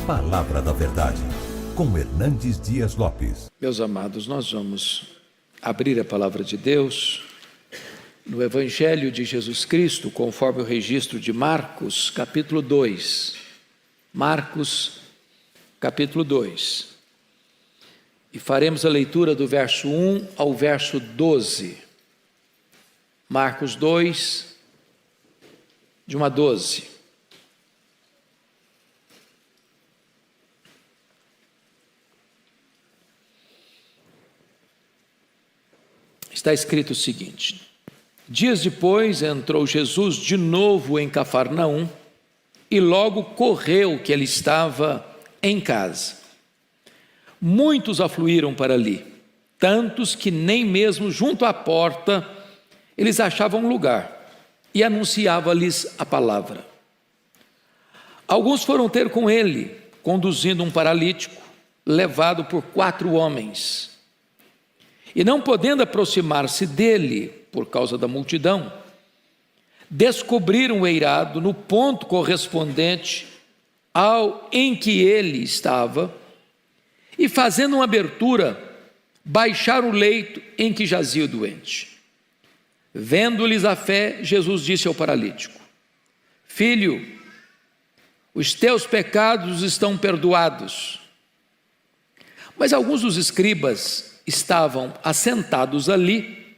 Palavra da Verdade, com Hernandes Dias Lopes. Meus amados, nós vamos abrir a Palavra de Deus no Evangelho de Jesus Cristo, conforme o registro de Marcos, capítulo 2. Marcos, capítulo 2. E faremos a leitura do verso 1 ao verso 12. Marcos 2, de 1 a 12. Está escrito o seguinte: dias depois entrou Jesus de novo em Cafarnaum e logo correu que ele estava em casa. Muitos afluíram para ali, tantos que nem mesmo junto à porta eles achavam lugar, e anunciava-lhes a palavra. Alguns foram ter com ele, conduzindo um paralítico, levado por 4 homens. E não podendo aproximar-se dele, por causa da multidão, descobriram o eirado no ponto correspondente ao em que ele estava, e fazendo uma abertura, baixaram o leito em que jazia o doente. Vendo-lhes a fé, Jesus disse ao paralítico: filho, os teus pecados estão perdoados. Mas alguns dos escribas estavam assentados ali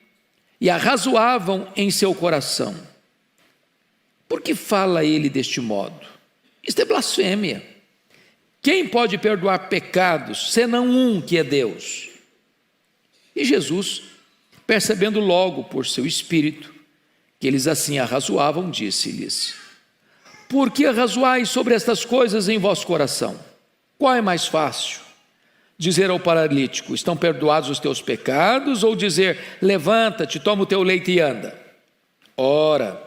e arrazoavam em seu coração: por que fala ele deste modo? Isto é blasfêmia. Quem pode perdoar pecados, senão um, que é Deus? E Jesus, percebendo logo por seu espírito que eles assim arrazoavam, disse-lhes: por que arrazoais sobre estas coisas em vosso coração? Qual é mais fácil? Dizer ao paralítico: estão perdoados os teus pecados? Ou dizer: levanta-te, toma o teu leito e anda? Ora,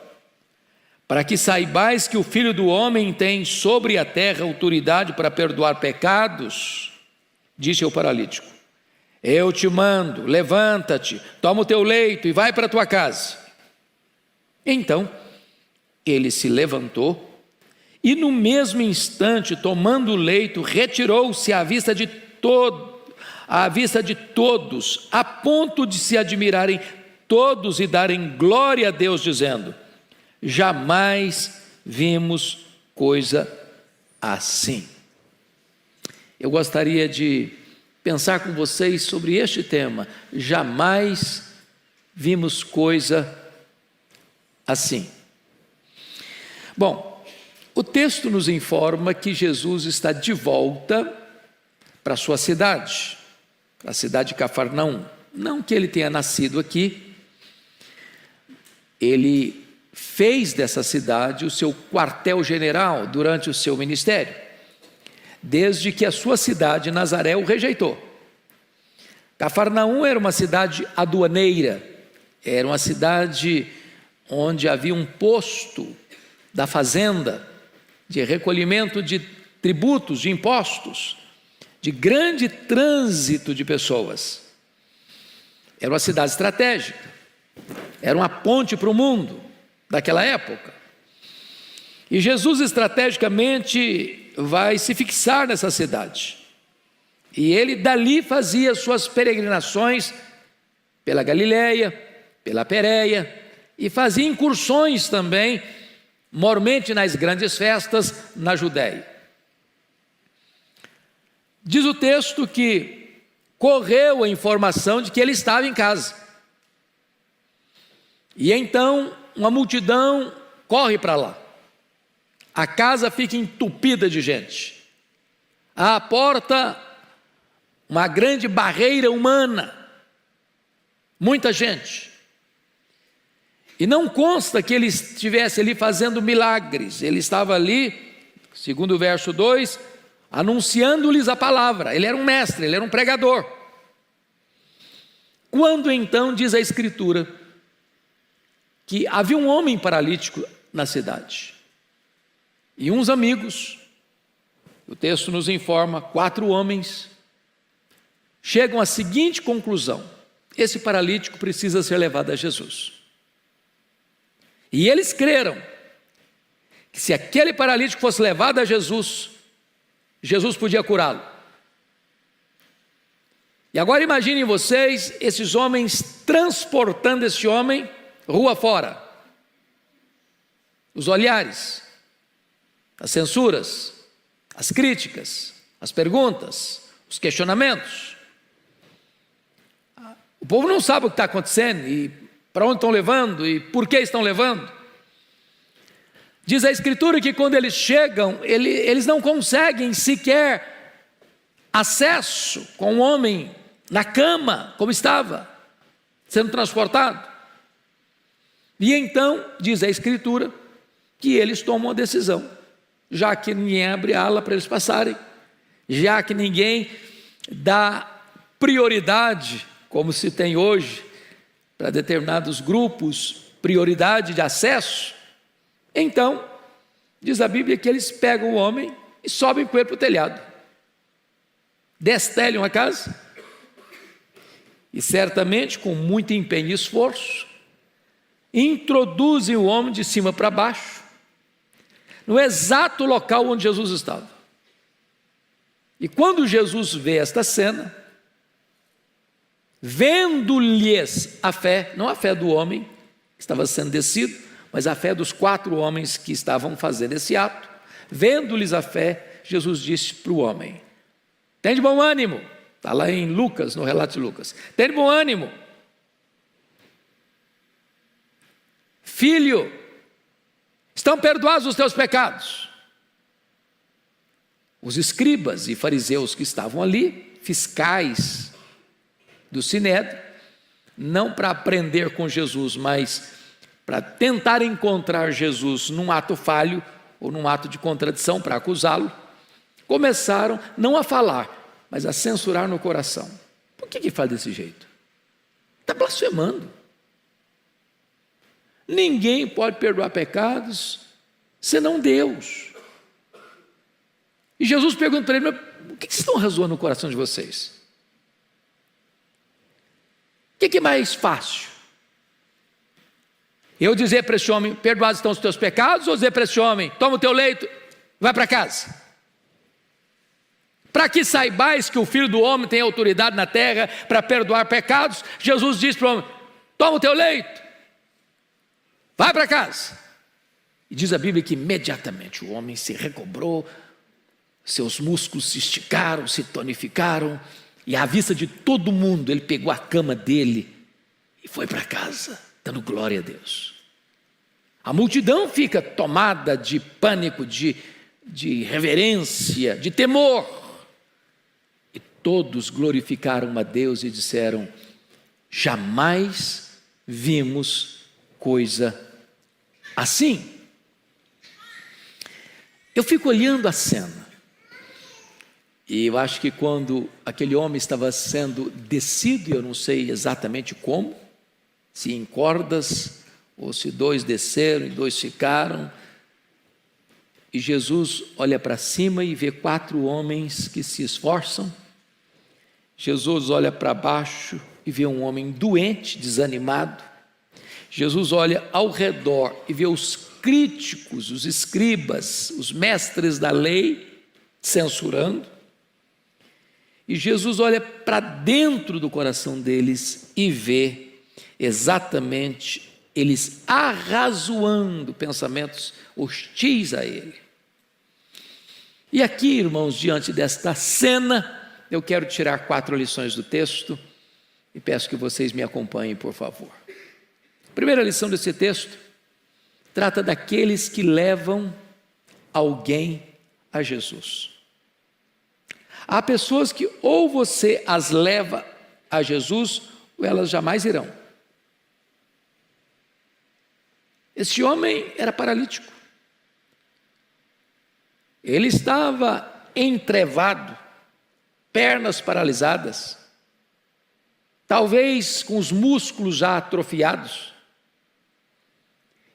para que saibais que o Filho do Homem tem sobre a terra autoridade para perdoar pecados, disse ao paralítico: eu te mando, levanta-te, toma o teu leito e vai para a tua casa. Então, ele se levantou e no mesmo instante, tomando o leito, retirou-se à vista de todos, a ponto de se admirarem todos e darem glória a Deus, dizendo: jamais vimos coisa assim. Eu gostaria de pensar com vocês sobre este tema: jamais vimos coisa assim. Bom, o texto nos informa que Jesus está de volta para a sua cidade, a cidade de Cafarnaum. Não que ele tenha nascido aqui, ele fez dessa cidade o seu quartel-general durante o seu ministério, desde que a sua cidade, Nazaré, o rejeitou. Cafarnaum era uma cidade aduaneira, era uma cidade onde havia um posto da fazenda, de recolhimento de tributos, de impostos, de grande trânsito de pessoas. Era uma cidade estratégica, era uma ponte para o mundo daquela época. E Jesus estrategicamente vai se fixar nessa cidade. E ele dali fazia suas peregrinações pela Galileia, pela Pérea, e fazia incursões também, mormente nas grandes festas, na Judéia. Diz o texto que correu a informação de que ele estava em casa. E então uma multidão corre para lá. A casa fica entupida de gente. À porta, uma grande barreira humana. Muita gente. E não consta que ele estivesse ali fazendo milagres. Ele estava ali, segundo o verso 2, anunciando-lhes a palavra. Ele era um mestre, ele era um pregador. Quando então diz a Escritura que havia um homem paralítico na cidade, e uns amigos, o texto nos informa, 4 homens, chegam à seguinte conclusão: esse paralítico precisa ser levado a Jesus. E eles creram que se aquele paralítico fosse levado a Jesus, Jesus podia curá-lo. E agora imaginem vocês, esses homens transportando esse homem rua fora. Os olhares, as censuras, as críticas, as perguntas, os questionamentos. O povo não sabe o que está acontecendo e para onde estão levando e por que estão levando. Diz a Escritura que quando eles chegam, eles não conseguem sequer acesso com o homem na cama, como estava, sendo transportado. E então, diz a Escritura, que eles tomam a decisão, já que ninguém abre ala para eles passarem, já que ninguém dá prioridade, como se tem hoje, para determinados grupos, prioridade de acesso. Então, diz a Bíblia que eles pegam o homem e sobem com ele para o telhado, destelham a casa, e certamente com muito empenho e esforço, introduzem o homem de cima para baixo, no exato local onde Jesus estava. E quando Jesus vê esta cena, vendo-lhes a fé, não a fé do homem que estava sendo descido, mas a fé dos 4 homens que estavam fazendo esse ato, vendo-lhes a fé, Jesus disse para o homem: tem de bom ânimo. Está lá em Lucas, no relato de Lucas. Tem de bom ânimo. Filho, estão perdoados os teus pecados. Os escribas e fariseus que estavam ali, fiscais do Sinédrio, não para aprender com Jesus, mas para tentar encontrar Jesus num ato falho ou num ato de contradição para acusá-lo, começaram não a falar, mas a censurar no coração. Por que faz desse jeito? Está blasfemando. Ninguém pode perdoar pecados senão Deus. E Jesus pergunta para ele: mas o que vocês estão razoando no coração de vocês? O que é mais fácil? Eu dizer para esse homem: perdoados estão os teus pecados, ou dizer para esse homem: toma o teu leito, vai para casa? Para que saibais que o Filho do Homem tem autoridade na terra para perdoar pecados, Jesus diz para o homem: toma o teu leito, vai para casa. E diz a Bíblia que imediatamente o homem se recobrou, seus músculos se esticaram, se tonificaram, e à vista de todo mundo, ele pegou a cama dele e foi para casa, dando glória a Deus. A multidão fica tomada de pânico, de reverência, de temor. E todos glorificaram a Deus e disseram: jamais vimos coisa assim. Eu fico olhando a cena, e eu acho que quando aquele homem estava sendo descido, eu não sei exatamente como, se em cordas, ou se 2 desceram e 2 ficaram, e Jesus olha para cima e vê 4 homens que se esforçam. Jesus olha para baixo e vê um homem doente, desanimado. Jesus olha ao redor e vê os críticos, os escribas, os mestres da lei, censurando. E Jesus olha para dentro do coração deles e vê exatamente eles arrazoando pensamentos hostis a ele. E aqui, irmãos, diante desta cena, eu quero tirar 4 lições do texto e peço que vocês me acompanhem, por favor. A primeira lição desse texto trata daqueles que levam alguém a Jesus. Há pessoas que ou você as leva a Jesus ou elas jamais irão. Esse homem era paralítico. Ele estava entrevado, pernas paralisadas, talvez com os músculos já atrofiados.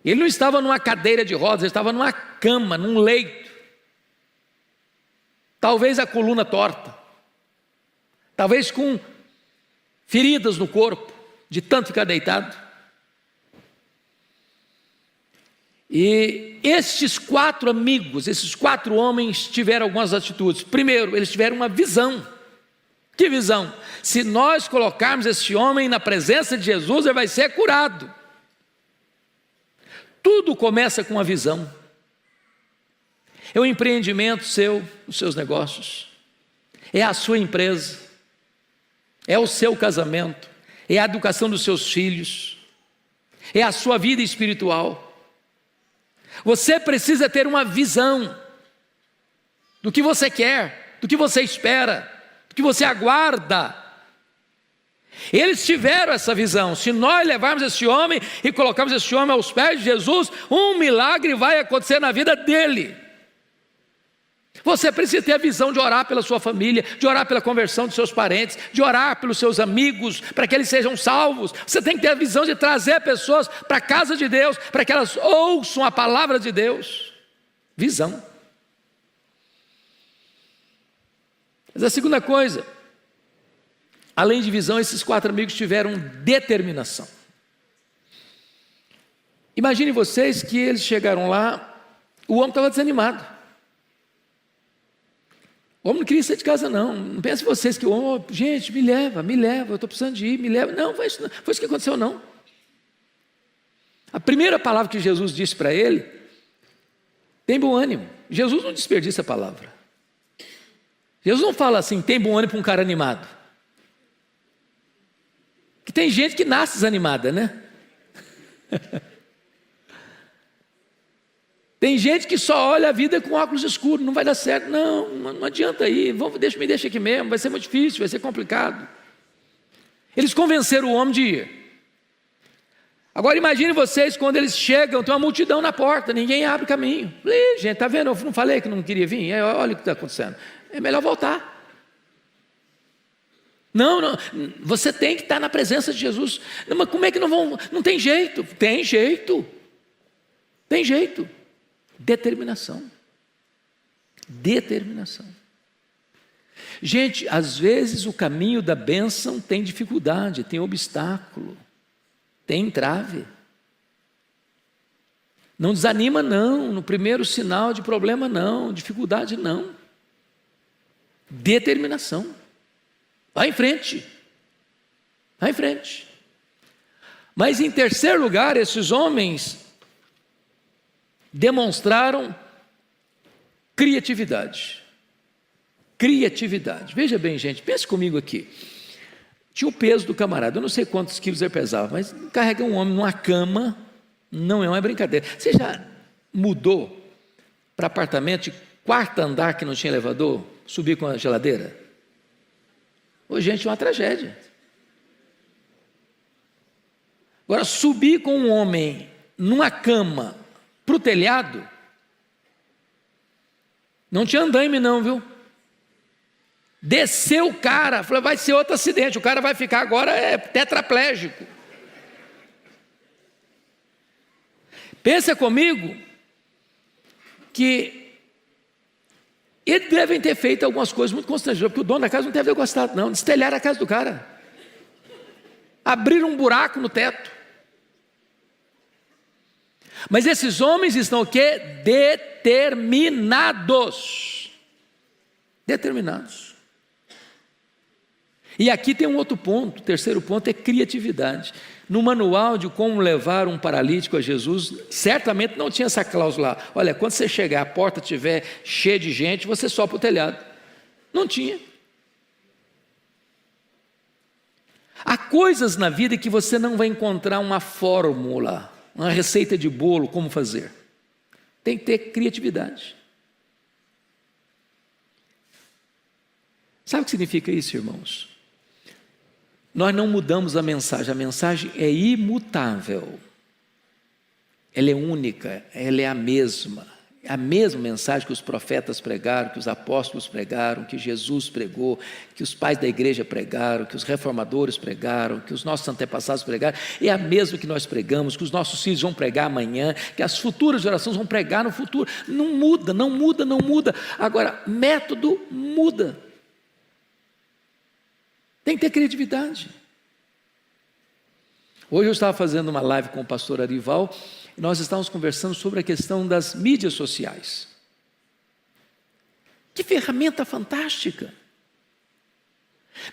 Ele não estava numa cadeira de rodas, ele estava numa cama, num leito. Talvez a coluna torta, talvez com feridas no corpo, de tanto ficar deitado. E estes 4 amigos, esses 4 homens tiveram algumas atitudes. Primeiro, eles tiveram uma visão. Que visão? Se nós colocarmos esse homem na presença de Jesus, ele vai ser curado. Tudo começa com uma visão. É o empreendimento seu, os seus negócios, é a sua empresa, é o seu casamento, é a educação dos seus filhos, é a sua vida espiritual. Você precisa ter uma visão do que você quer, do que você espera, do que você aguarda. Eles tiveram essa visão. Se nós levarmos esse homem e colocarmos esse homem aos pés de Jesus, um milagre vai acontecer na vida dele. Você precisa ter a visão de orar pela sua família, de orar pela conversão dos seus parentes, de orar pelos seus amigos, para que eles sejam salvos. Você tem que ter a visão de trazer pessoas para a casa de Deus, para que elas ouçam a palavra de Deus. Visão. Mas a segunda coisa, além de visão, esses 4 amigos tiveram determinação. Imagine vocês que eles chegaram lá, o homem estava desanimado. O homem não queria sair de casa não. Não pense vocês que o homem, gente, me leva, eu estou precisando de ir, me leva. Não, foi isso que aconteceu não. A primeira palavra que Jesus disse para ele, tem bom ânimo. Jesus não desperdiça a palavra. Jesus não fala assim, tem bom ânimo para um cara animado. Que tem gente que nasce desanimada, né? Tem gente que só olha a vida com óculos escuros, não vai dar certo, não adianta ir, me deixa aqui mesmo, vai ser muito difícil, vai ser complicado. Eles convenceram o homem de ir. Agora imagine vocês quando eles chegam, tem uma multidão na porta, ninguém abre caminho. Falei, gente, está vendo, eu não falei que não queria vir? Olha o que está acontecendo, é melhor voltar. Não, você tem que estar na presença de Jesus. Não, mas como é que não vão? Não tem jeito. Tem jeito. Determinação. Gente, às vezes o caminho da bênção tem dificuldade, tem obstáculo, tem entrave. Não desanima não, no primeiro sinal de problema não, dificuldade não. Determinação. Vai em frente. Mas em terceiro lugar, esses homens demonstraram criatividade. Veja bem, gente, pense comigo aqui. Tinha o peso do camarada, eu não sei quantos quilos ele pesava, mas carregar um homem numa cama não é uma brincadeira. Você já mudou para apartamento de 4º andar que não tinha elevador, subir com a geladeira? Ô, gente, é uma tragédia. Agora, subir com um homem numa cama para o telhado, não tinha andaime não, viu? Desceu o cara, falou, vai ser outro acidente, o cara vai ficar agora tetraplégico. Pensa comigo que eles devem ter feito algumas coisas muito constrangedoras, porque o dono da casa não deve ter gostado não, destelharam a casa do cara, abriram um buraco no teto. Mas esses homens estão o quê? Determinados. E aqui tem um outro ponto, o terceiro ponto é criatividade. No manual de como levar um paralítico a Jesus, certamente não tinha essa cláusula lá. Olha, quando você chegar, a porta estiver cheia de gente, você sobe para o telhado. Não tinha. Há coisas na vida que você não vai encontrar uma fórmula, uma receita de bolo, como fazer. Tem que ter criatividade. Sabe o que significa isso, irmãos? Nós não mudamos a mensagem é imutável. Ela é única, ela é a mesma mensagem que os profetas pregaram, que os apóstolos pregaram, que Jesus pregou, que os pais da igreja pregaram, que os reformadores pregaram, que os nossos antepassados pregaram, é a mesma que nós pregamos, que os nossos filhos vão pregar amanhã, que as futuras gerações vão pregar no futuro. Não muda. Agora, método muda. Tem que ter criatividade. Hoje eu estava fazendo uma live com o pastor Arival nós estávamos conversando sobre a questão das mídias sociais. Que ferramenta fantástica!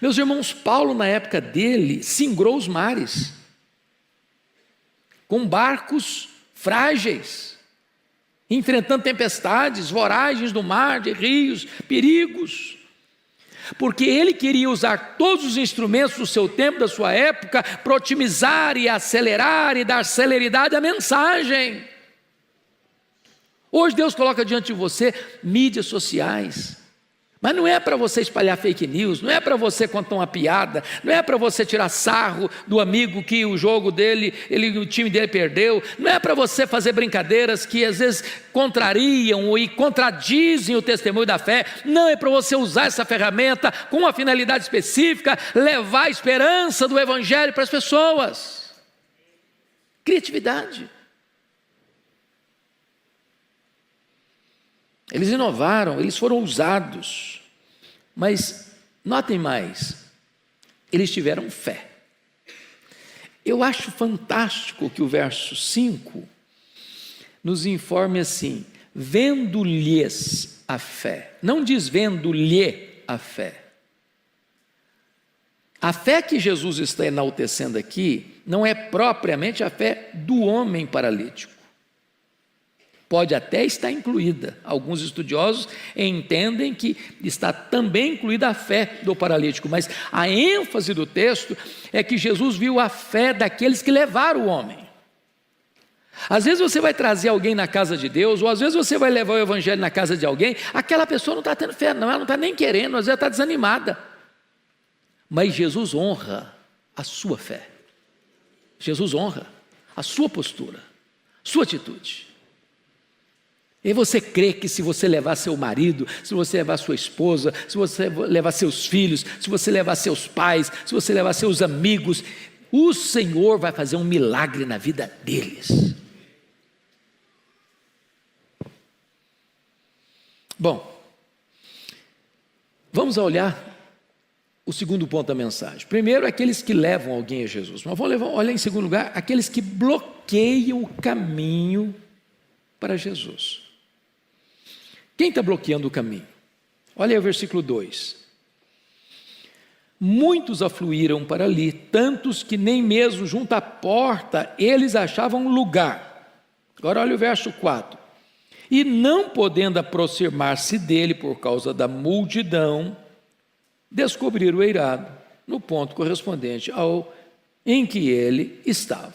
Meus irmãos, Paulo, na época dele, singrou os mares, com barcos frágeis, enfrentando tempestades, voragens do mar, de rios, perigos, porque ele queria usar todos os instrumentos do seu tempo, da sua época, para otimizar e acelerar e dar celeridade à mensagem. Hoje Deus coloca diante de você mídias sociais, mas não é para você espalhar fake news, não é para você contar uma piada, não é para você tirar sarro do amigo que o jogo dele, o time dele perdeu, não é para você fazer brincadeiras que às vezes contrariam e contradizem o testemunho da fé, não, é para você usar essa ferramenta com uma finalidade específica, levar a esperança do evangelho para as pessoas. Criatividade. Eles inovaram, eles foram ousados, mas notem mais, eles tiveram fé. Eu acho fantástico que o verso 5 nos informe assim: vendo-lhes a fé, não diz vendo-lhe a fé. A fé que Jesus está enaltecendo aqui não é propriamente a fé do homem paralítico. Pode até estar incluída. Alguns estudiosos entendem que está também incluída a fé do paralítico, mas a ênfase do texto é que Jesus viu a fé daqueles que levaram o homem. Às vezes você vai trazer alguém na casa de Deus, ou às vezes você vai levar o evangelho na casa de alguém, aquela pessoa não está tendo fé, não, ela não está nem querendo, às vezes ela está desanimada. Mas Jesus honra a sua fé. Jesus honra a sua postura, sua atitude. E você crê que se você levar seu marido, se você levar sua esposa, se você levar seus filhos, se você levar seus pais, se você levar seus amigos, o Senhor vai fazer um milagre na vida deles. Bom, vamos olhar o segundo ponto da mensagem. Primeiro, aqueles que levam alguém a Jesus. Mas vamos olhar em segundo lugar, aqueles que bloqueiam o caminho para Jesus. Quem está bloqueando o caminho? Olha aí o versículo 2. Muitos afluíram para ali, tantos que nem mesmo junto à porta eles achavam lugar. Agora olha o verso 4. E não podendo aproximar-se dele por causa da multidão, descobriram o eirado no ponto correspondente ao em que ele estava.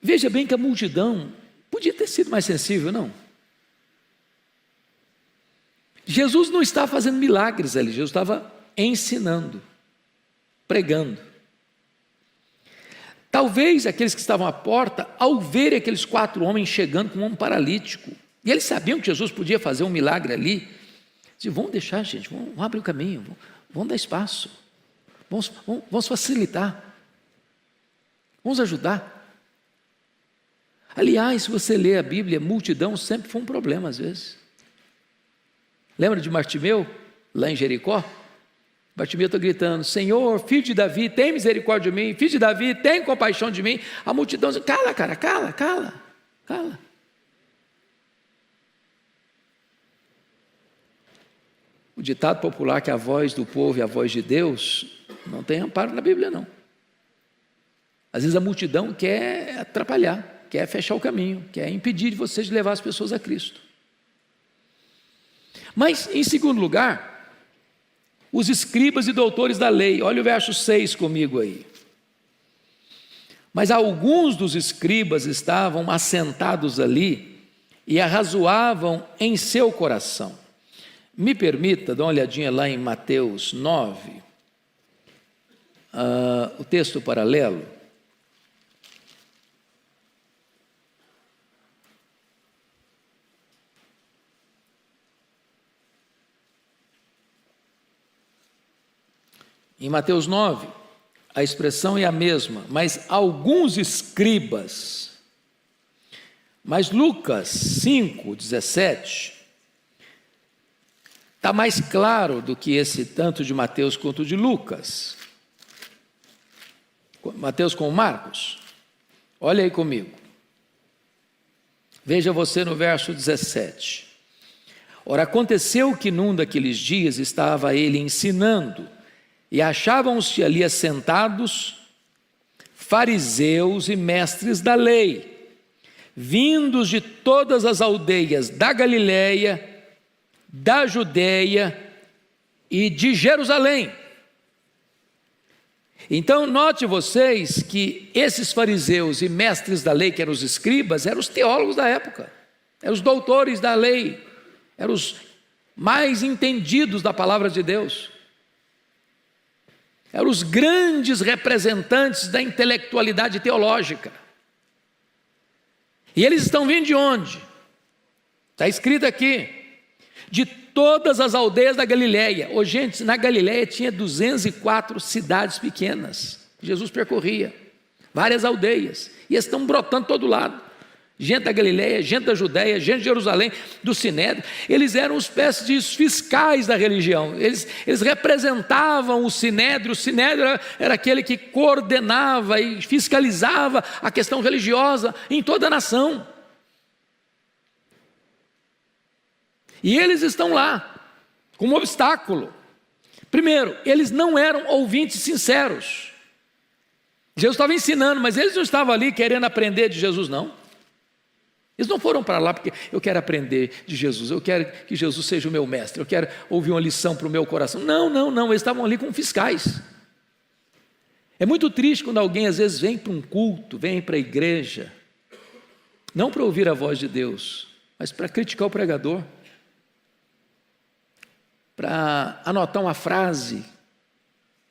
Veja bem que a multidão podia ter sido mais sensível, não? Jesus não estava fazendo milagres ali, Jesus estava ensinando, pregando. Talvez aqueles que estavam à porta, ao verem aqueles 4 homens chegando com um homem paralítico, e eles sabiam que Jesus podia fazer um milagre ali, diziam, vamos deixar, gente, vamos abrir o caminho, vamos dar espaço, vamos facilitar, vamos ajudar. Aliás, se você ler a Bíblia, multidão sempre foi um problema às vezes. Lembra de Bartimeu, lá em Jericó? Bartimeu está gritando, Senhor, filho de Davi, tem misericórdia de mim, filho de Davi, tem compaixão de mim. A multidão diz, cala, cara, cala. O ditado popular que a voz do povo e a voz de Deus não tem amparo na Bíblia, não. Às vezes a multidão quer atrapalhar, quer fechar o caminho, quer impedir de vocês de levar as pessoas a Cristo. Mas, em segundo lugar, os escribas e doutores da lei. Olha o verso 6 comigo aí. Mas alguns dos escribas estavam assentados ali e arrazoavam em seu coração. Me permita dar uma olhadinha lá em Mateus 9, o texto paralelo. Em Mateus 9, a expressão é a mesma, mas alguns escribas. Mas Lucas 5, 17, está mais claro do que esse tanto de Mateus quanto de Lucas. Mateus com Marcos. Olha aí comigo. Veja você no verso 17. Ora, aconteceu que num daqueles dias estava ele ensinando, e achavam-se ali assentados fariseus e mestres da lei, vindos de todas as aldeias da Galiléia, da Judeia e de Jerusalém. Então, note vocês que esses fariseus e mestres da lei, que eram os escribas, eram os teólogos da época, eram os doutores da lei, eram os mais entendidos da palavra de Deus, eram os grandes representantes da intelectualidade teológica. E eles estão vindo de onde? Está escrito aqui, de todas as aldeias da Galiléia. Ô, gente, na Galiléia tinha 204 cidades pequenas, Jesus percorria, várias aldeias, e eles estão brotando todo lado, gente da Galiléia, gente da Judéia, gente de Jerusalém, do Sinédrio. Eles eram os espécies de fiscais da religião, eles representavam o Sinédrio. O Sinédrio era aquele que coordenava e fiscalizava a questão religiosa em toda a nação. E eles estão lá, como obstáculo. Primeiro, eles não eram ouvintes sinceros. Jesus estava ensinando, mas eles não estavam ali querendo aprender de Jesus, não. Eles não foram para lá porque eu quero aprender de Jesus, eu quero que Jesus seja o meu mestre, eu quero ouvir uma lição para o meu coração. Não, eles estavam ali como fiscais. É muito triste quando alguém às vezes vem para um culto, vem para a igreja, não para ouvir a voz de Deus, mas para criticar o pregador, para anotar uma frase,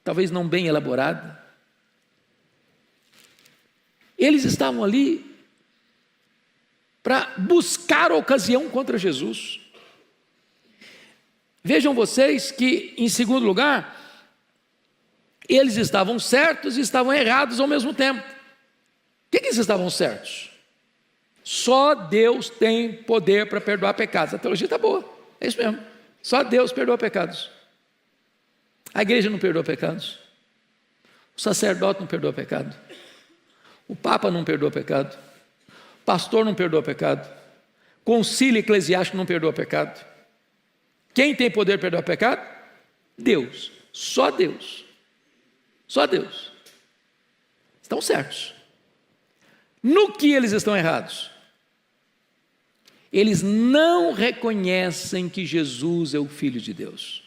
talvez não bem elaborada. Eles estavam ali para buscar ocasião contra Jesus. Vejam vocês que, em segundo lugar, eles estavam certos e estavam errados ao mesmo tempo. Por que eles estavam certos? Só Deus tem poder para perdoar pecados. A teologia está boa, é isso mesmo. Só Deus perdoa pecados. A igreja não perdoa pecados. O sacerdote não perdoa pecado. O Papa não perdoa pecado. O pastor não perdoa pecado. O concílio eclesiástico não perdoa pecado. Quem tem poder de perdoar pecado? Deus. Só Deus. Só Deus. Estão certos. No que eles estão errados? Eles não reconhecem que Jesus é o Filho de Deus.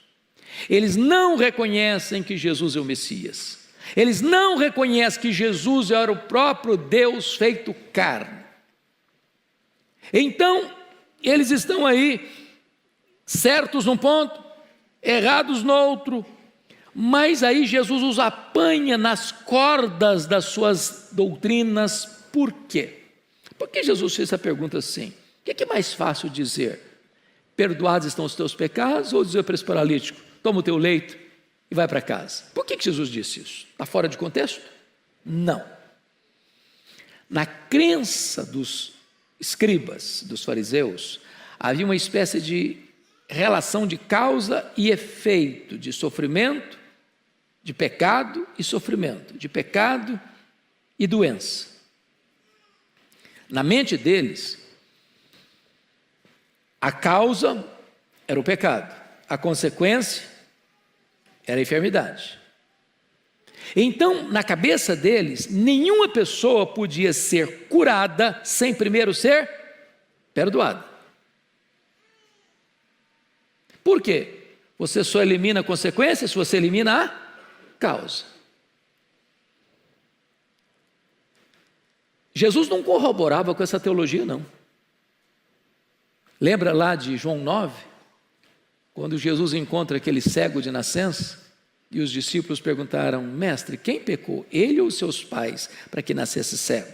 Eles não reconhecem que Jesus é o Messias. Eles não reconhecem que Jesus era o próprio Deus feito carne. Então, eles estão aí, certos num ponto, errados no outro, mas aí Jesus os apanha nas cordas das suas doutrinas. Por quê? Por que Jesus fez essa pergunta assim? O que é mais fácil dizer? Perdoados estão os teus pecados, ou dizer para esse paralítico, toma o teu leito e vai para casa? Por que Jesus disse isso? Está fora de contexto? Não. Na crença dos escribas, dos fariseus, havia uma espécie de relação de causa e efeito, de sofrimento, de pecado e sofrimento, de pecado e doença. Na mente deles, a causa era o pecado, a consequência era a enfermidade. Então, na cabeça deles, nenhuma pessoa podia ser curada sem primeiro ser perdoada. Por quê? Você só elimina a consequência se você elimina a causa. Jesus não corroborava com essa teologia, não. Lembra lá de João 9? Quando Jesus encontra aquele cego de nascença, e os discípulos perguntaram, mestre, quem pecou, ele ou seus pais, para que nascesse cego?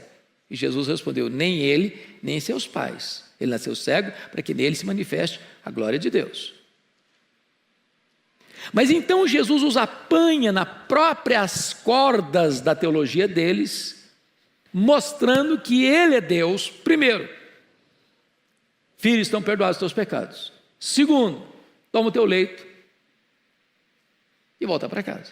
E Jesus respondeu, nem ele, nem seus pais. Ele nasceu cego para que nele se manifeste a glória de Deus. Mas então Jesus os apanha nas próprias cordas da teologia deles, mostrando que ele é Deus. Primeiro, filhos, estão perdoados os teus pecados. Segundo, toma o teu leito e volta para casa.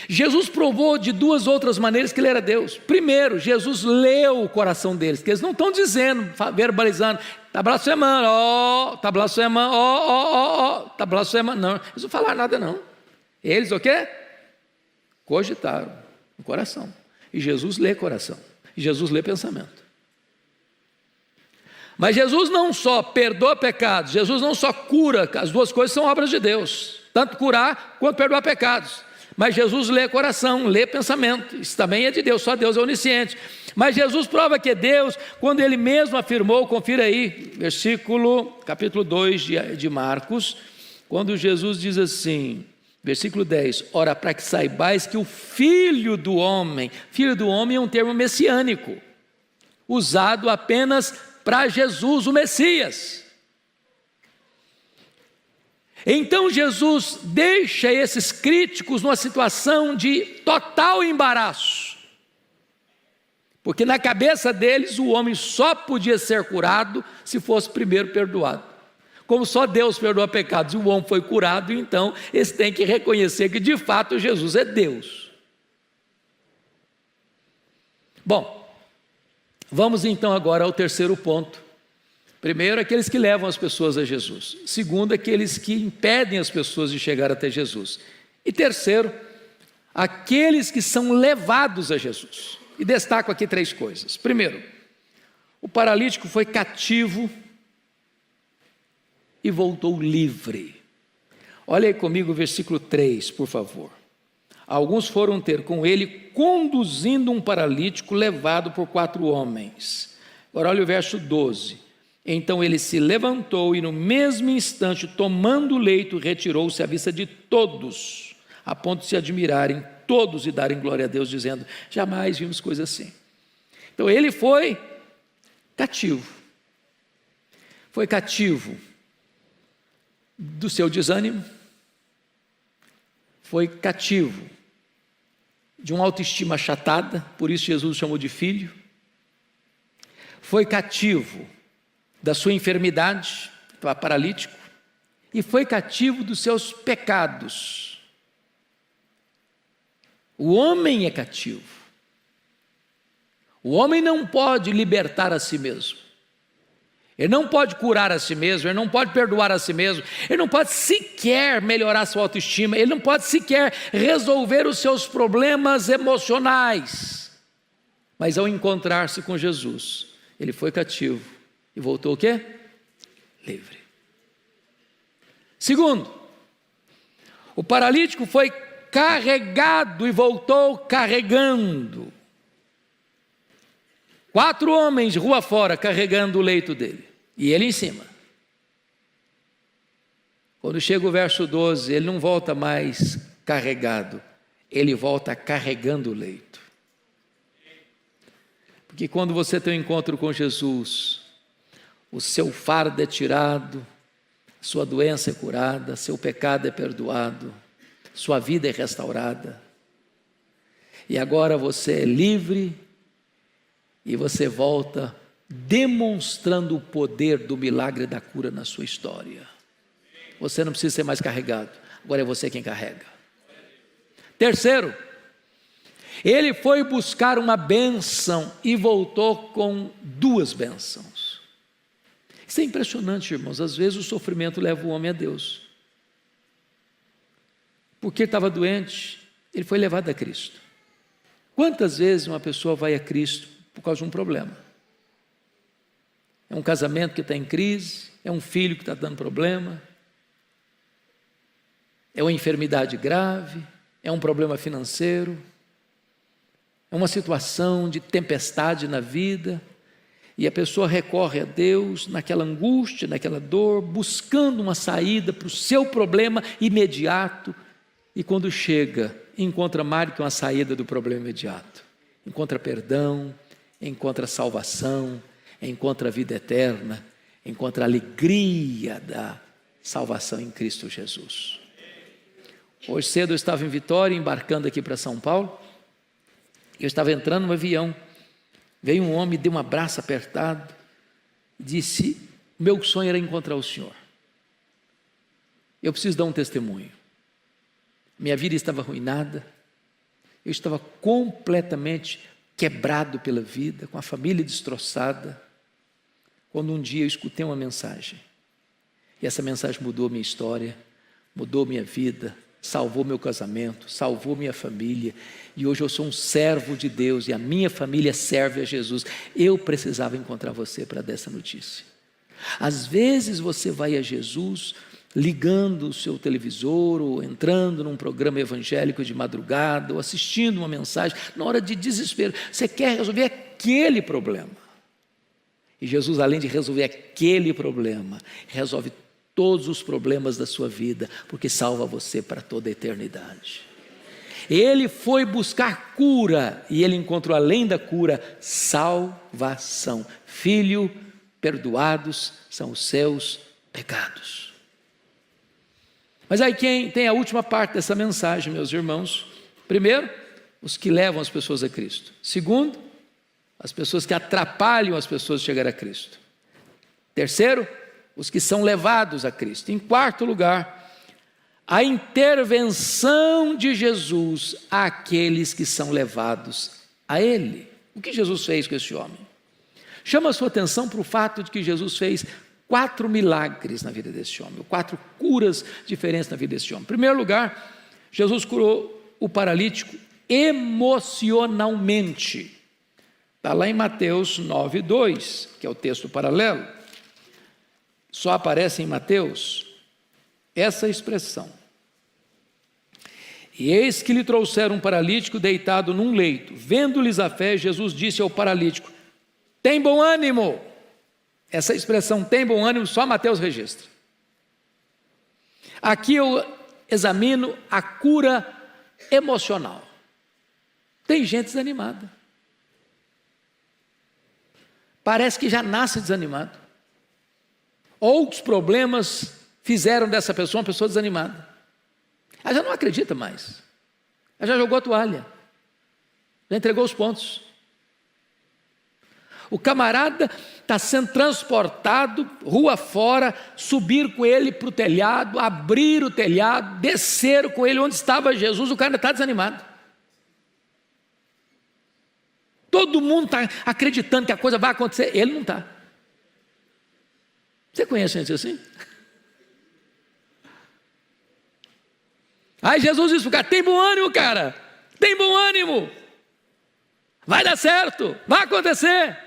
Jesus provou de duas outras maneiras que ele era Deus. Primeiro, Jesus leu o coração deles, porque eles não estão dizendo, verbalizando, está blasfemando, está blasfemando, está blasfemando. Não, eles não falaram nada não. Eles o quê? Cogitaram no coração. E Jesus lê coração. E Jesus lê pensamento. Mas Jesus não só perdoa pecados, Jesus não só cura, as duas coisas são obras de Deus, tanto curar quanto perdoar pecados. Mas Jesus lê coração, lê pensamento, isso também é de Deus, só Deus é onisciente. Mas Jesus prova que é Deus, quando ele mesmo afirmou, confira aí, capítulo 2 de Marcos, quando Jesus diz assim, versículo 10, ora, para que saibais que o Filho do Homem é um termo messiânico, usado apenas para Jesus, o Messias. Então Jesus deixa esses críticos numa situação de total embaraço, porque na cabeça deles o homem só podia ser curado se fosse primeiro perdoado. Como só Deus perdoa pecados e o homem foi curado, então eles têm que reconhecer que de fato Jesus é Deus. Bom, vamos então agora ao terceiro ponto. Primeiro, aqueles que levam as pessoas a Jesus. Segundo, aqueles que impedem as pessoas de chegar até Jesus. E terceiro, aqueles que são levados a Jesus. E destaco aqui três coisas. Primeiro, o paralítico foi cativo e voltou livre. Olha aí comigo o versículo 3, por favor. Alguns foram ter com ele, conduzindo um paralítico levado por 4 homens. Agora olha o verso 12. Então ele se levantou e no mesmo instante, tomando o leito, retirou-se à vista de todos, a ponto de se admirarem todos e darem glória a Deus, dizendo, jamais vimos coisa assim. Então ele foi cativo. Foi cativo do seu desânimo, foi cativo de uma autoestima achatada, por isso Jesus o chamou de filho, foi cativo da sua enfermidade, estava paralítico, e foi cativo dos seus pecados. O homem é cativo. O homem não pode libertar a si mesmo. Ele não pode curar a si mesmo, ele não pode perdoar a si mesmo, ele não pode sequer melhorar sua autoestima, ele não pode sequer resolver os seus problemas emocionais. Mas ao encontrar-se com Jesus, ele foi cativo. E voltou o quê? Livre. Segundo, o paralítico foi carregado e voltou carregando. 4 homens rua fora carregando o leito dele. E ele em cima. Quando chega o verso 12, ele não volta mais carregado, ele volta carregando o leito. Porque quando você tem um encontro com Jesus, o seu fardo é tirado, sua doença é curada, seu pecado é perdoado, sua vida é restaurada. E agora você é livre e você volta demonstrando o poder do milagre da cura na sua história. Você não precisa ser mais carregado, agora é você quem carrega. Terceiro, ele foi buscar uma bênção e voltou com 2 bênçãos. Isso é impressionante, irmãos. Às vezes o sofrimento leva o homem a Deus. Porque estava doente, ele foi levado a Cristo. Quantas vezes uma pessoa vai a Cristo por causa de um problema? É um casamento que está em crise, é um filho que está dando problema, é uma enfermidade grave, é um problema financeiro, é uma situação de tempestade na vida. E a pessoa recorre a Deus naquela angústia, naquela dor, buscando uma saída para o seu problema imediato. E quando chega, encontra mais do que uma saída do problema imediato. Encontra perdão, encontra salvação, encontra a vida eterna, encontra a alegria da salvação em Cristo Jesus. Hoje cedo eu estava em Vitória, embarcando aqui para São Paulo. Eu estava entrando no avião. Veio um homem, deu um abraço apertado, disse, meu sonho era encontrar o Senhor. Eu preciso dar um testemunho. Minha vida estava arruinada, Eu estava completamente quebrado pela vida, com a família destroçada, quando um dia eu escutei uma mensagem. E essa mensagem mudou minha história, mudou minha vida, salvou meu casamento, salvou minha família. E hoje eu sou um servo de Deus e a minha família serve a Jesus. Eu precisava encontrar você para dar essa notícia. Às vezes você vai a Jesus ligando o seu televisor ou entrando num programa evangélico de madrugada ou assistindo uma mensagem na hora de desespero. Você quer resolver aquele problema. E Jesus, além de resolver aquele problema, resolve todos os problemas da sua vida, porque salva você para toda a eternidade. Ele foi buscar cura e ele encontrou além da cura, salvação. Filho, perdoados são os seus pecados. Mas aí quem tem a última parte dessa mensagem, meus irmãos? Primeiro, os que levam as pessoas a Cristo. Segundo, as pessoas que atrapalham as pessoas de chegar a Cristo. Terceiro, os que são levados a Cristo. Em quarto lugar, a intervenção de Jesus àqueles que são levados a Ele. O que Jesus fez com esse homem? Chama a sua atenção para o fato de que Jesus fez 4 milagres na vida desse homem, 4 curas diferentes na vida desse homem. Em primeiro lugar, Jesus curou o paralítico emocionalmente. Está lá em Mateus 9:2, que é o texto paralelo. Só aparece em Mateus essa expressão. E eis que lhe trouxeram um paralítico deitado num leito. Vendo-lhes a fé, Jesus disse ao paralítico: tem bom ânimo. Essa expressão tem bom ânimo, só Mateus registra. Aqui eu examino a cura emocional. Tem gente desanimada. Parece que já nasce desanimado. Outros problemas fizeram dessa pessoa uma pessoa desanimada. Ela já não acredita mais. Ela já jogou a toalha. Já entregou os pontos. O camarada está sendo transportado rua fora, subir com ele para o telhado, abrir o telhado, descer com ele onde estava Jesus, o cara está desanimado. Todo mundo está acreditando que a coisa vai acontecer, ele não está. Você conhece gente assim? Aí Jesus disse para o cara: tem bom ânimo, cara, tem bom ânimo, vai dar certo, vai acontecer.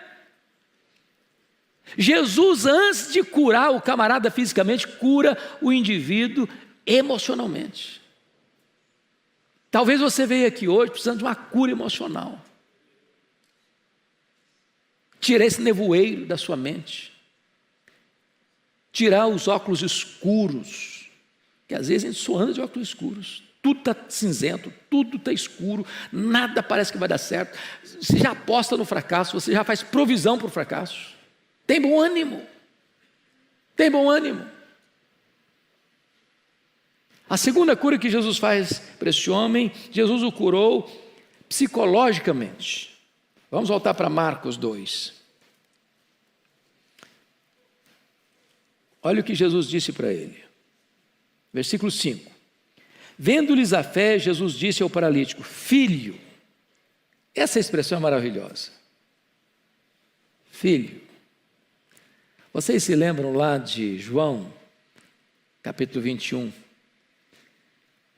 Jesus, antes de curar o camarada fisicamente, cura o indivíduo emocionalmente. Talvez você veja aqui hoje precisando de uma cura emocional. Tirar esse nevoeiro da sua mente. Tirar os óculos escuros, que às vezes a gente só anda de óculos escuros. Tudo está cinzento, tudo está escuro, nada parece que vai dar certo. Você já aposta no fracasso, você já faz provisão para o fracasso. Tem bom ânimo. Tem bom ânimo. A segunda cura que Jesus faz para esse homem, Jesus o curou psicologicamente. Vamos voltar para Marcos 2. Olha o que Jesus disse para ele. Versículo 5. Vendo-lhes a fé, Jesus disse ao paralítico: filho. Essa expressão é maravilhosa. Filho. Vocês se lembram lá de João, capítulo 21,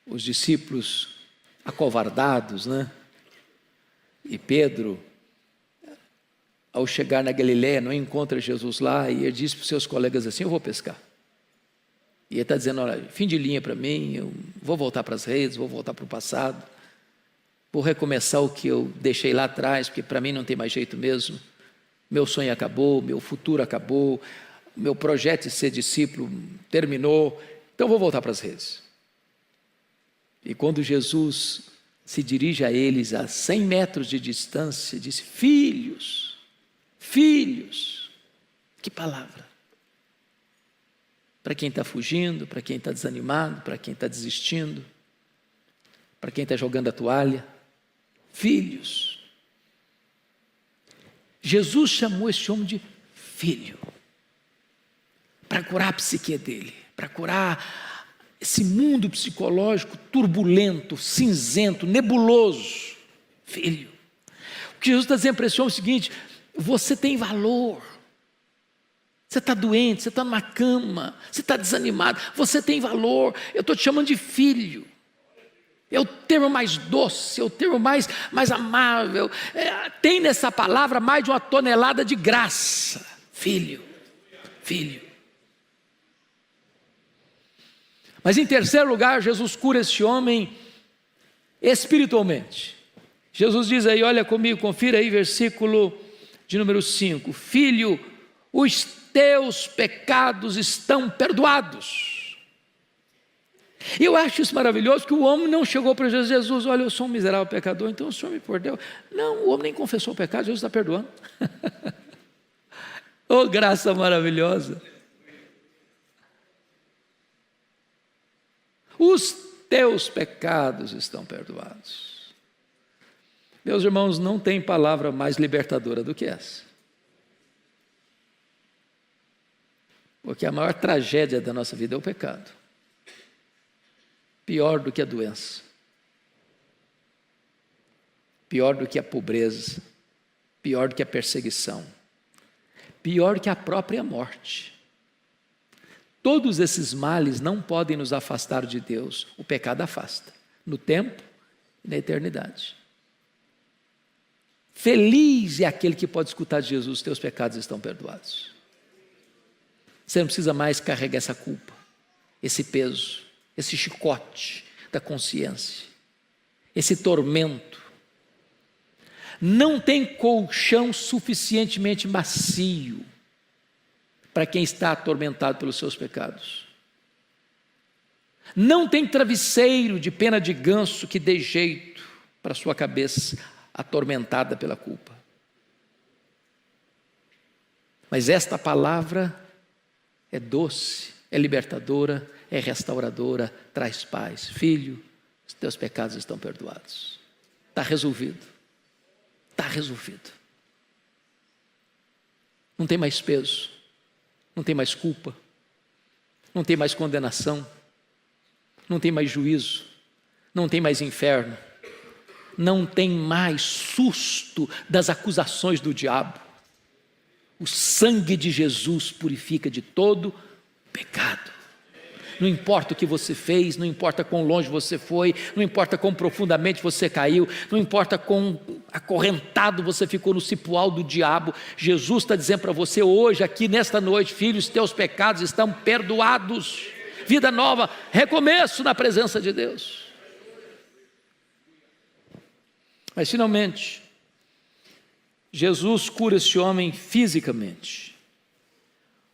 os discípulos acovardados, né? E Pedro, ao chegar na Galileia, não encontra Jesus lá, e ele diz para os seus colegas assim: eu vou pescar. E ele está dizendo: olha, fim de linha para mim, eu vou voltar para as redes, vou voltar para o passado, vou recomeçar o que eu deixei lá atrás, porque para mim não tem mais jeito mesmo. Meu sonho acabou, meu futuro acabou, meu projeto de ser discípulo terminou, então vou voltar para as redes. E quando Jesus se dirige a eles a 100 metros de distância, disse: filhos, filhos. Que palavra! Para quem está fugindo, para quem está desanimado, para quem está desistindo, para quem está jogando a toalha. Filhos. Jesus chamou esse homem de filho, para curar a psique dele, para curar esse mundo psicológico turbulento, cinzento, nebuloso. Filho, o que Jesus está dizendo para esse homem é o seguinte: você tem valor. Você está doente, você está numa cama, você está desanimado, você tem valor. Eu estou te chamando de filho. É o termo mais doce, é o termo mais amável. Tem nessa palavra mais de 1 tonelada de graça. Filho, filho. Mas em terceiro lugar, Jesus cura esse homem espiritualmente. Jesus diz aí, olha comigo, confira aí, versículo de número 5. Filho, os teus pecados estão perdoados. E eu acho isso maravilhoso, que o homem não chegou para Jesus: Jesus, olha, eu sou um miserável pecador, então o Senhor me perdoou. Não, o homem nem confessou o pecado, Jesus está perdoando. Oh, graça maravilhosa. Os teus pecados estão perdoados. Meus irmãos, não tem palavra mais libertadora do que essa. Porque a maior tragédia da nossa vida é o pecado. Pior do que a doença. Pior do que a pobreza. Pior do que a perseguição. Pior do que a própria morte. Todos esses males não podem nos afastar de Deus. O pecado afasta, no tempo e na eternidade. Feliz é aquele que pode escutar de Jesus: teus pecados estão perdoados. Você não precisa mais carregar essa culpa, esse peso, esse chicote da consciência, esse tormento. Não tem colchão suficientemente macio para quem está atormentado pelos seus pecados. Não tem travesseiro de pena de ganso que dê jeito para a sua cabeça atormentada pela culpa. Mas esta palavra é doce, é libertadora, é restauradora, traz paz. Filho, os teus pecados estão perdoados. Está resolvido. Está resolvido. Não tem mais peso, não tem mais culpa, não tem mais condenação, não tem mais juízo, não tem mais inferno, não tem mais susto das acusações do diabo. O sangue de Jesus purifica de todo pecado. Não importa o que você fez, não importa quão longe você foi, não importa quão profundamente você caiu, não importa quão acorrentado você ficou no cipoal do diabo, Jesus está dizendo para você hoje, aqui nesta noite: filho, os teus pecados estão perdoados. Vida nova, recomeço na presença de Deus. Mas finalmente, Jesus cura esse homem fisicamente.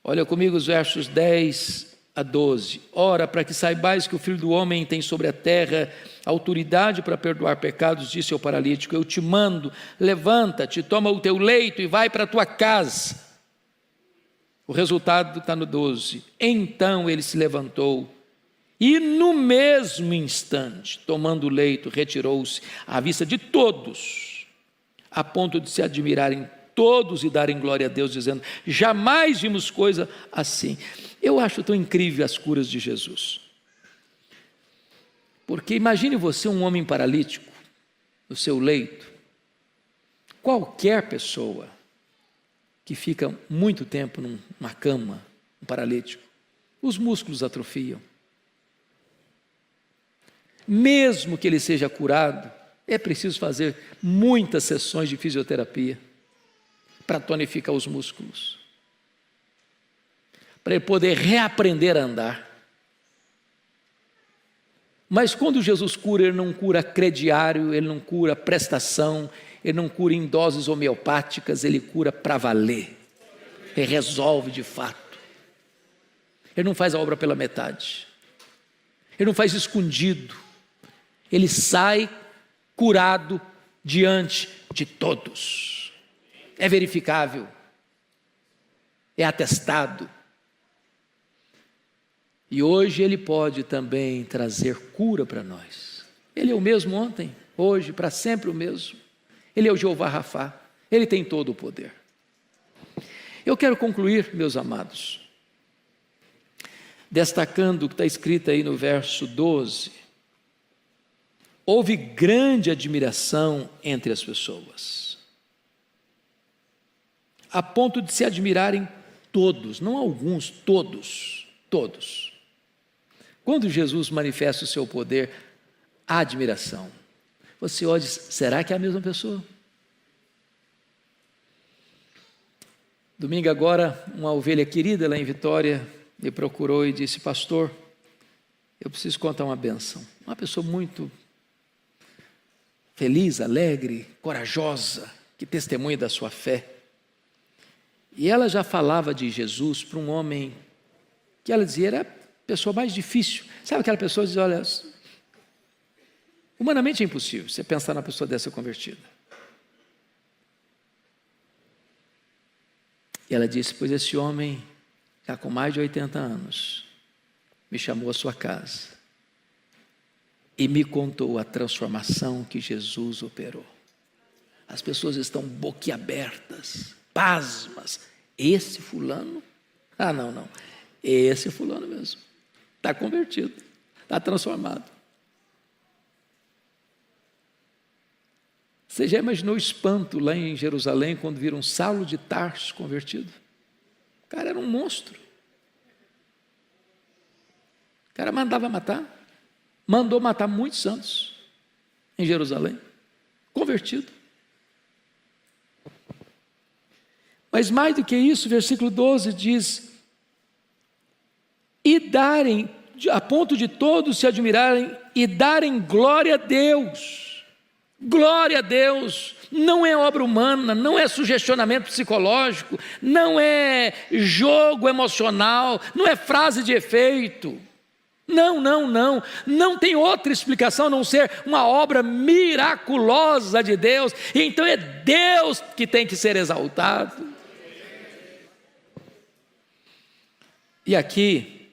Olha comigo os versos 10 a 12. Ora, para que saibais que o Filho do Homem tem sobre a terra autoridade para perdoar pecados, disse ao paralítico: eu te mando, levanta-te, toma o teu leito e vai para a tua casa. O resultado está no 12. Então ele se levantou e no mesmo instante, tomando o leito, retirou-se à vista de todos, a ponto de se admirarem todos e darem glória a Deus, dizendo: jamais vimos coisa assim. Eu acho tão incrível as curas de Jesus, porque imagine você um homem paralítico no seu leito. Qualquer pessoa que fica muito tempo numa cama, um paralítico, os músculos atrofiam. Mesmo que ele seja curado, é preciso fazer muitas sessões de fisioterapia para tonificar os músculos, para ele poder reaprender a andar. Mas quando Jesus cura, ele não cura crediário, ele não cura prestação, ele não cura em doses homeopáticas, ele cura para valer, ele resolve de fato. Ele não faz a obra pela metade, ele não faz escondido, ele sai curado diante de todos. É verificável, é atestado. E hoje ele pode também trazer cura para nós. Ele é o mesmo ontem, hoje, para sempre o mesmo. Ele é o Jeová Rafá, ele tem todo o poder. Eu quero concluir, meus amados, destacando o que está escrito aí no verso 12. Houve grande admiração entre as pessoas, a ponto de se admirarem todos, não alguns, todos. Quando Jesus manifesta o seu poder, há admiração. Você olha e diz, será que é a mesma pessoa? Domingo agora, uma ovelha querida lá em Vitória me procurou e disse, pastor, eu preciso contar uma bênção. Uma pessoa muito feliz, alegre, corajosa, que testemunha da sua fé. E ela já falava de Jesus para um homem que ela dizia era a pessoa mais difícil. Sabe aquela pessoa que diz, olha, humanamente é impossível você pensar numa pessoa dessa convertida. E ela disse, pois esse homem, já com mais de 80 anos, me chamou à sua casa e me contou a transformação que Jesus operou. As pessoas estão boquiabertas, pasmas. Esse fulano? Ah, não. Esse fulano mesmo. Está convertido, está transformado. Você já imaginou o espanto lá em Jerusalém quando viram Saulo de Tarso convertido? O cara era um monstro. O cara mandava matar. Mandou matar muitos santos em Jerusalém. Convertido. Mas mais do que isso, versículo 12 diz, e darem, a ponto de todos se admirarem e darem glória a Deus. Glória a Deus, não é obra humana, não é sugestionamento psicológico, não é jogo emocional, não é frase de efeito. Não tem outra explicação a não ser uma obra miraculosa de Deus, e então é Deus que tem que ser exaltado. E aqui,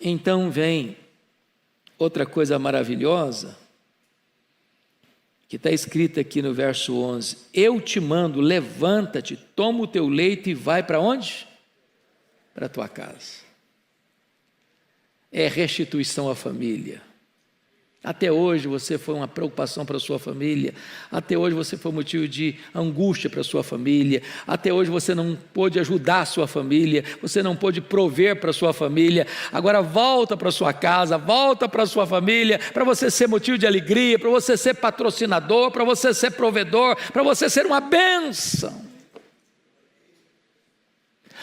então vem outra coisa maravilhosa, que está escrito aqui no verso 11, eu te mando, levanta-te, toma o teu leito e vai para onde? Para a tua casa. É restituição à família. Até hoje você foi uma preocupação para a sua família, até hoje você foi motivo de angústia para a sua família, até hoje você não pôde ajudar a sua família, você não pôde prover para a sua família, agora volta para a sua casa, volta para a sua família, para você ser motivo de alegria, para você ser patrocinador, para você ser provedor, para você ser uma bênção.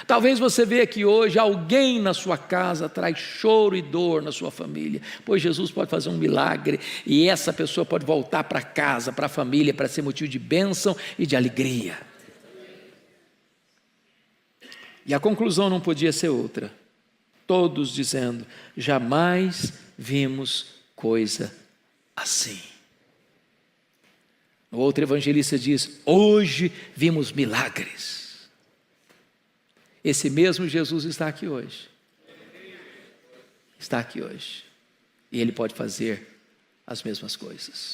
Talvez você veja que hoje alguém na sua casa traz choro e dor na sua família, pois Jesus pode fazer um milagre e essa pessoa pode voltar para casa, para a família, para ser motivo de bênção e de alegria. E a conclusão não podia ser outra, todos dizendo, jamais vimos coisa assim. O outro evangelista diz, hoje vimos milagres. Esse mesmo Jesus está aqui hoje. Está aqui hoje. E Ele pode fazer as mesmas coisas.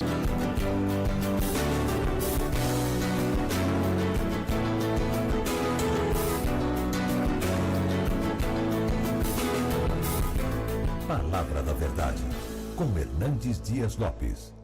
Palavra da Verdade, com Hernandes Dias Lopes.